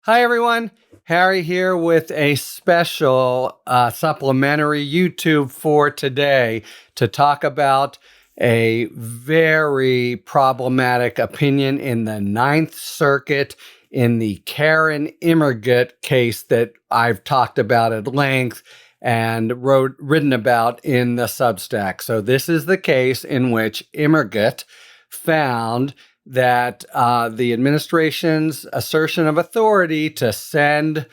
Hi, everyone. Harry here with a special supplementary YouTube for today to talk about a very problematic opinion in the Ninth Circuit in the Karen Immergut case that I've talked about at length and written about in the Substack. So this is the case in which Immergut found that the administration's assertion of authority to send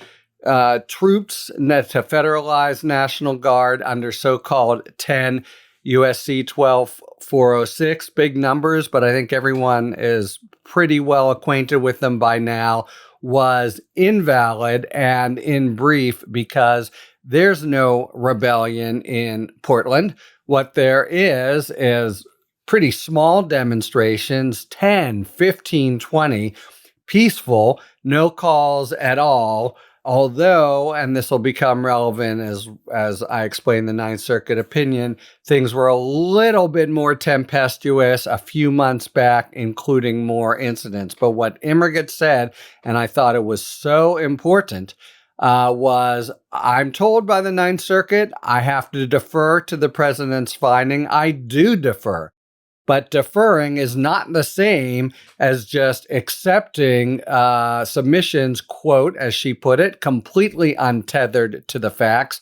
troops to federalize National Guard under so-called 10 USC 12406, big numbers, but I think everyone is pretty well acquainted with them by now, was invalid. And in brief, because there's no rebellion in Portland, what there is pretty small demonstrations, 10, 15, 20, peaceful, no calls at all. Although, and this will become relevant as I explain the Ninth Circuit opinion, things were a little bit more tempestuous a few months back, including more incidents. But what Immergut said, and I thought it was so important, was I'm told by the Ninth Circuit I have to defer to the president's finding. I do defer. But deferring is not the same as just accepting submissions, quote, as she put it, completely untethered to the facts.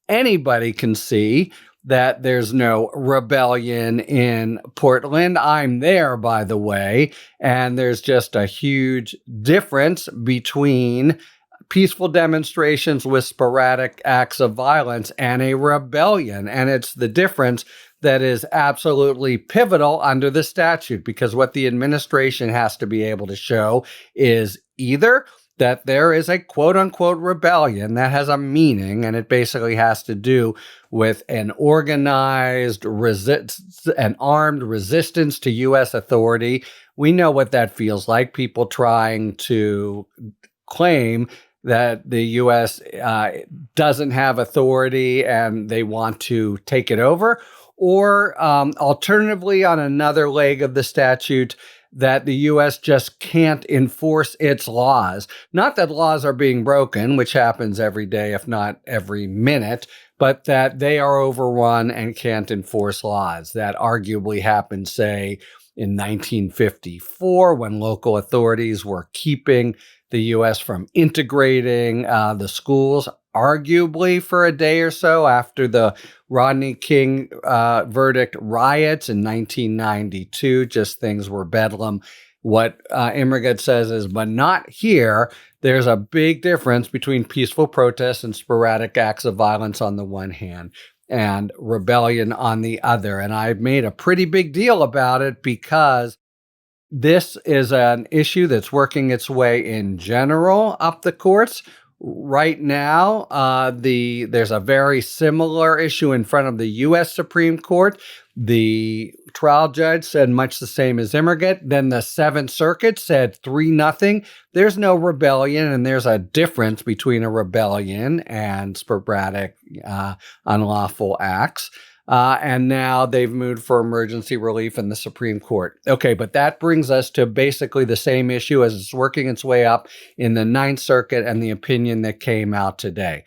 Anybody can see that there's no rebellion in Portland. I'm there, by the way, and there's just a huge difference between peaceful demonstrations with sporadic acts of violence and a rebellion. And it's the difference that is absolutely pivotal under the statute, because what the administration has to be able to show is either that there is a quote-unquote rebellion that has a meaning, and it basically has to do with an organized, an armed resistance to U.S. authority. We know what that feels like, people trying to claim that the U.S. Doesn't have authority and they want to take it over. Or alternatively, on another leg of the statute, that the U.S. just can't enforce its laws. Not that laws are being broken, which happens every day, if not every minute, but that they are overrun and can't enforce laws. That arguably happened, say, in 1954, when local authorities were keeping the U.S. from integrating the schools, arguably for a day or so after the Rodney King verdict riots in 1992. Just things were bedlam. What Immergut says is, but not here. There's a big difference between peaceful protests and sporadic acts of violence on the one hand, and rebellion on the other. And I've made a pretty big deal about it because this is an issue that's working its way in general up the courts. Right now, there's a very similar issue in front of the U.S. Supreme Court. The trial judge said much the same as Immergut. Then the Seventh Circuit said 3-0. There's no rebellion, and there's a difference between a rebellion and sporadic unlawful acts. And now they've moved for emergency relief in the Supreme Court. Okay, but that brings us to basically the same issue as it's working its way up in the Ninth Circuit and the opinion that came out today.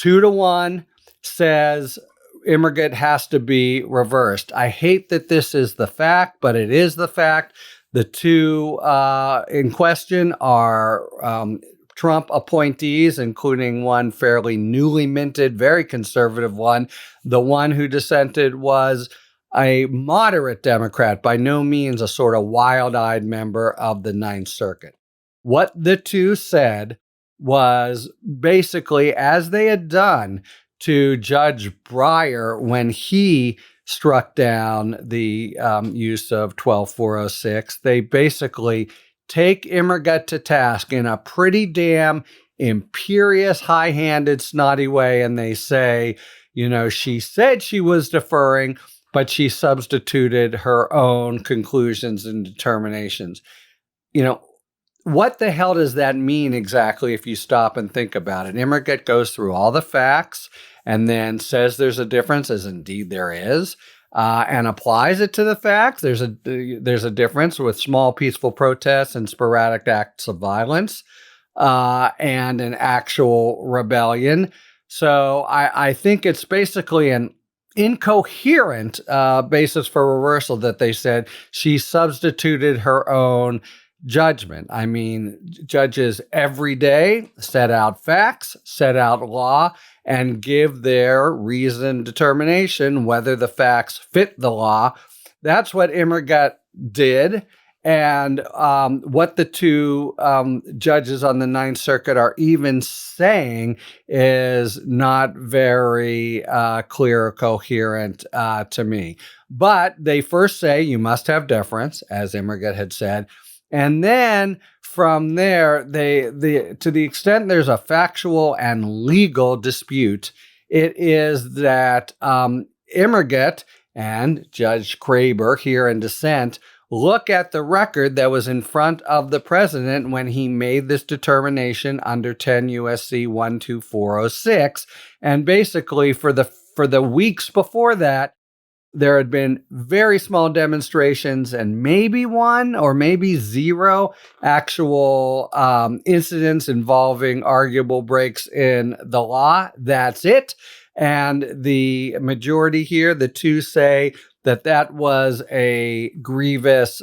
2-1 says Immergut has to be reversed. I hate that this is the fact, but it is the fact. The two in question are Trump appointees, including one fairly newly minted, very conservative one. The one who dissented was a moderate Democrat, by no means a sort of wild-eyed member of the Ninth Circuit. What the two said was basically, as they had done to Judge Breyer when he struck down the use of 12406, they basically take Immergut to task in a pretty damn imperious, high-handed, snotty way, and they say, she said she was deferring, but she substituted her own conclusions and determinations. What the hell does that mean exactly if you stop and think about it? Immergut goes through all the facts and then says there's a difference, as indeed there is, and applies it to the facts. There's a difference with small peaceful protests and sporadic acts of violence. and an actual rebellion. So I think it's basically an incoherent basis for reversal that they said she substituted her own judgment. I mean, judges every day set out facts, set out law, and give their reasoned determination whether the facts fit the law. That's what Immergut did. And what the two judges on the Ninth Circuit are even saying is not very clear or coherent to me. But they first say you must have deference, as Immergut had said. And then from there, to the extent there's a factual and legal dispute, it is that Immergut and Judge Kraber here in dissent look at the record that was in front of the president when he made this determination under 10 USC 12406. And basically, for the weeks before that, there had been very small demonstrations and maybe one or maybe zero actual incidents involving arguable breaks in the law. That's it. And the majority here, the two, say that was a grievous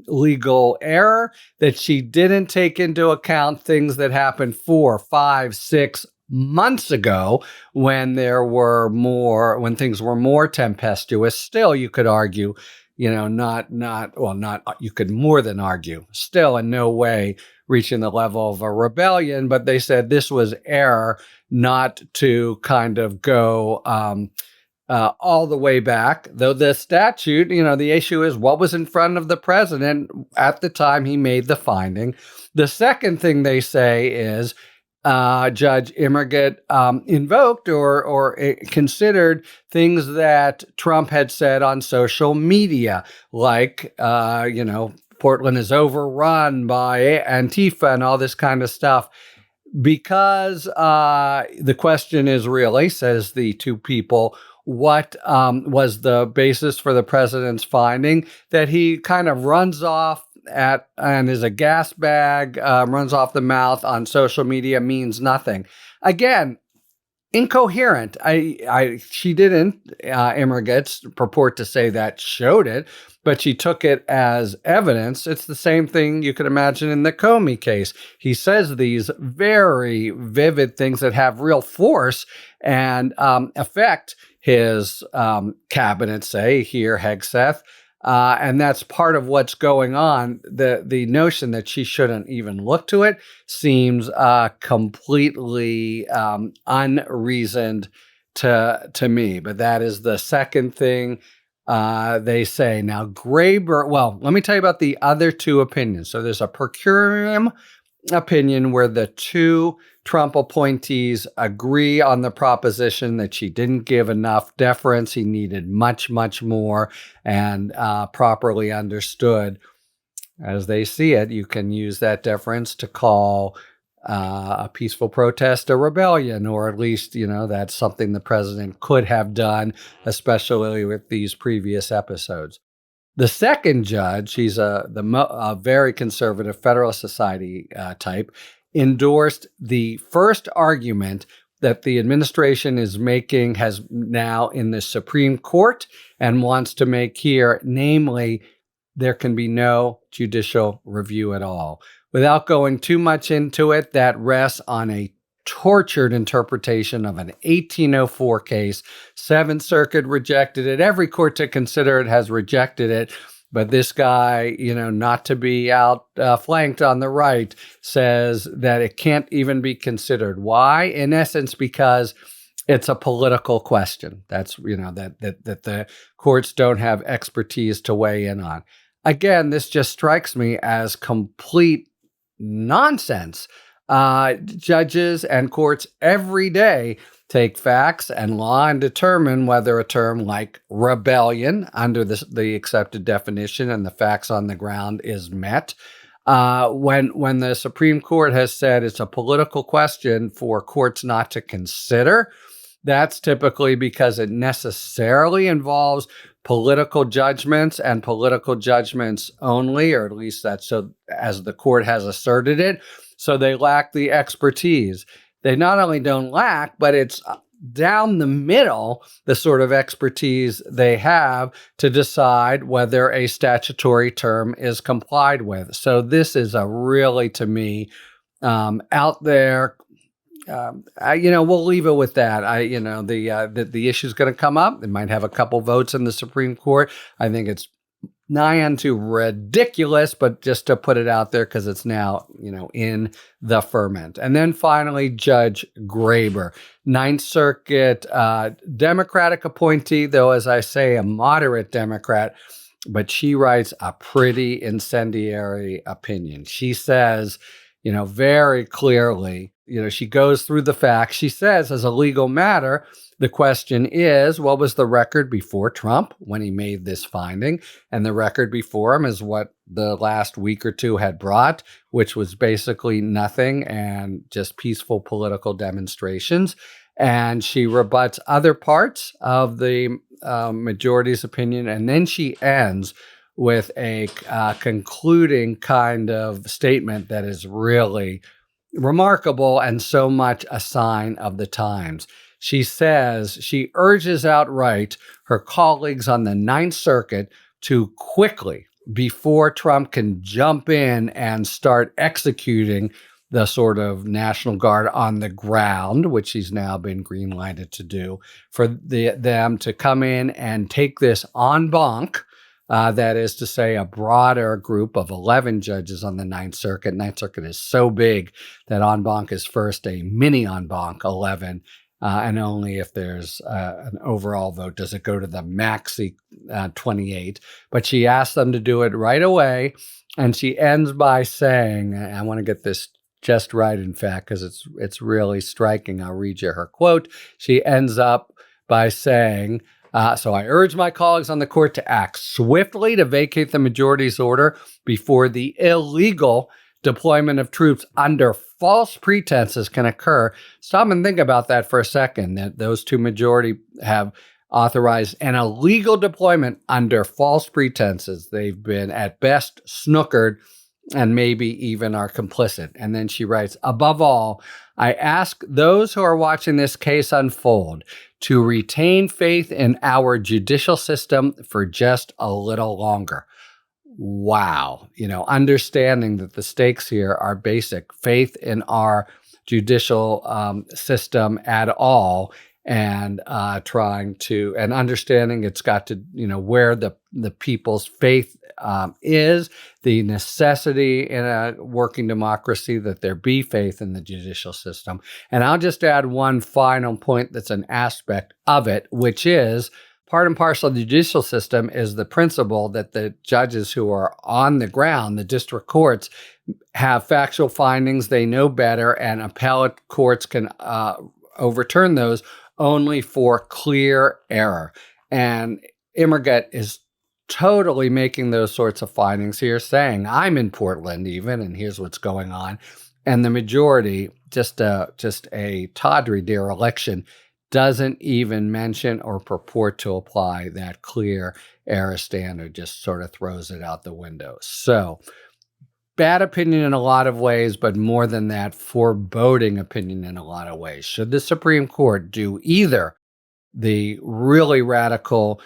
legal error, that she didn't take into account things that happened 4, 5, 6 months ago when things were more tempestuous. Still, you could argue, you could more than argue, still in no way reaching the level of a rebellion, but they said this was error not to kind of go all the way back. Though the statute, the issue is what was in front of the president at the time he made the finding. The second thing they say is Judge Immergut invoked or considered things that Trump had said on social media, like, Portland is overrun by Antifa and all this kind of stuff. Because the question is really, says the two people, what was the basis for the president's finding that he kind of runs off and is a gas bag, runs off the mouth on social media, means nothing. Again, incoherent. She didn't, Immergut, purport to say that showed it, but she took it as evidence. It's the same thing you could imagine in the Comey case. He says these very vivid things that have real force and affect his cabinet, say, here, Hegseth. And that's part of what's going on. The notion that she shouldn't even look to it seems completely unreasoned to me. But that is the second thing they say. Now, Graber, well, let me tell you about the other two opinions. So there's a per curiam opinion where the two Trump appointees agree on the proposition that she didn't give enough deference. He needed much, much more, and properly understood. As they see it, you can use that deference to call a peaceful protest a rebellion, or at least, that's something the president could have done, especially with these previous episodes. The second judge, he's a very conservative Federalist Society type, endorsed the first argument that the administration is making, has now in the Supreme Court, and wants to make here, namely, there can be no judicial review at all. Without going too much into it, that rests on a tortured interpretation of an 1804 case. Seventh Circuit rejected it. Every court to consider it has rejected it. But this guy, not to be outflanked on the right, says that it can't even be considered. Why? In essence, because it's a political question. That's, that the courts don't have expertise to weigh in on. Again, this just strikes me as complete nonsense. Judges and courts every day take facts and law and determine whether a term like rebellion under the accepted definition and the facts on the ground is met. When the Supreme Court has said it's a political question for courts not to consider, that's typically because it necessarily involves political judgments and political judgments only, or at least that's so as the court has asserted it. So they lack the expertise. They not only don't lack, but it's down the middle, the sort of expertise they have to decide whether a statutory term is complied with. So this is a really, to me, out there. We'll leave it with that. The issue is going to come up. It might have a couple votes in the Supreme Court. I think it's nigh unto ridiculous, but just to put it out there because it's now, in the ferment. And then finally, Judge Graber, Ninth Circuit Democratic appointee, though, as I say, a moderate Democrat, but she writes a pretty incendiary opinion. She says, very clearly, she goes through the facts. She says, as a legal matter, the question is, what was the record before Trump when he made this finding? And the record before him is what the last week or two had brought, which was basically nothing and just peaceful political demonstrations. And she rebuts other parts of the majority's opinion. And then she ends with a concluding kind of statement that is really remarkable and so much a sign of the times. She says she urges outright her colleagues on the Ninth Circuit to quickly, before Trump can jump in and start executing the sort of National Guard on the ground, which he's now been green-lighted to do, for them to come in and take this en banc. That is to say, a broader group of 11 judges on the Ninth Circuit. Ninth Circuit is so big that en banc is first a mini en banc, 11, and only if there's an overall vote does it go to the maxi 28. But she asked them to do it right away, and she ends by saying, I want to get this just right, in fact, because it's really striking. I'll read you her quote. She ends up by saying, so I urge my colleagues on the court to act swiftly to vacate the majority's order before the illegal deployment of troops under false pretenses can occur. Stop and think about that for a second, that those two majority have authorized an illegal deployment under false pretenses. They've been at best snookered and maybe even are complicit. And then she writes, above all, I ask those who are watching this case unfold to retain faith in our judicial system for just a little longer. Wow. Understanding that the stakes here are basic. Faith in our judicial system at all, and trying to, and understanding it's got to, where the people's faith is, the necessity in a working democracy that there be faith in the judicial system. And I'll just add one final point that's an aspect of it, which is part and parcel of the judicial system is the principle that the judges who are on the ground, the district courts, have factual findings, they know better, and appellate courts can overturn those only for clear error. And Immerget is totally making those sorts of findings here, saying, I'm in Portland even, and here's what's going on. And the majority, just a tawdry dereliction, doesn't even mention or purport to apply that clear error standard, just sort of throws it out the window. So, bad opinion in a lot of ways, but more than that, foreboding opinion in a lot of ways. Should the Supreme Court do either the really radical,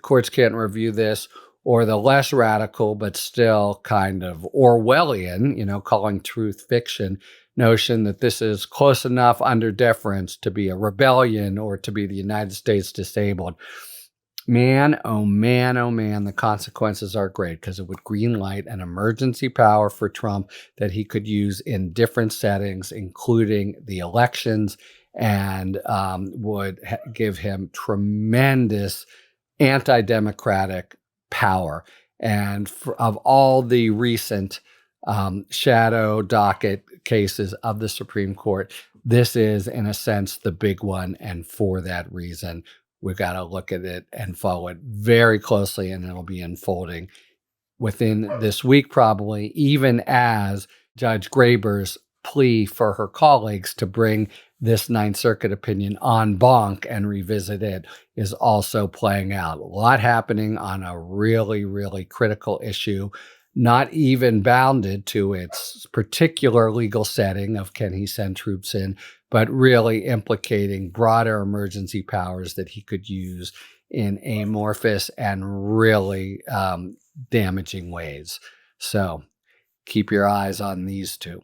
courts can't review this, or the less radical, but still kind of Orwellian, calling truth fiction, notion that this is close enough under deference to be a rebellion or to be the United States disabled. Man, oh man, oh man, the consequences are great because it would greenlight an emergency power for Trump that he could use in different settings, including the elections, and would give him tremendous anti-democratic power. And of all the recent shadow docket cases of the Supreme Court, this is, in a sense, the big one. And for that reason, we've got to look at it and follow it very closely, and it'll be unfolding within this week, probably, even as Judge Graber's plea for her colleagues to bring this Ninth Circuit opinion en banc and revisit it is also playing out. A lot happening on a really, really critical issue, not even bounded to its particular legal setting of can he send troops in, but really implicating broader emergency powers that he could use in amorphous and really damaging ways. So keep your eyes on these two,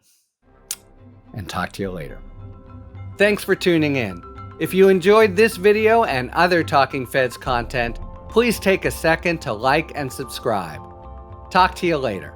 and talk to you later. Thanks for tuning in. If you enjoyed this video and other Talking Feds content, please take a second to like and subscribe. Talk to you later.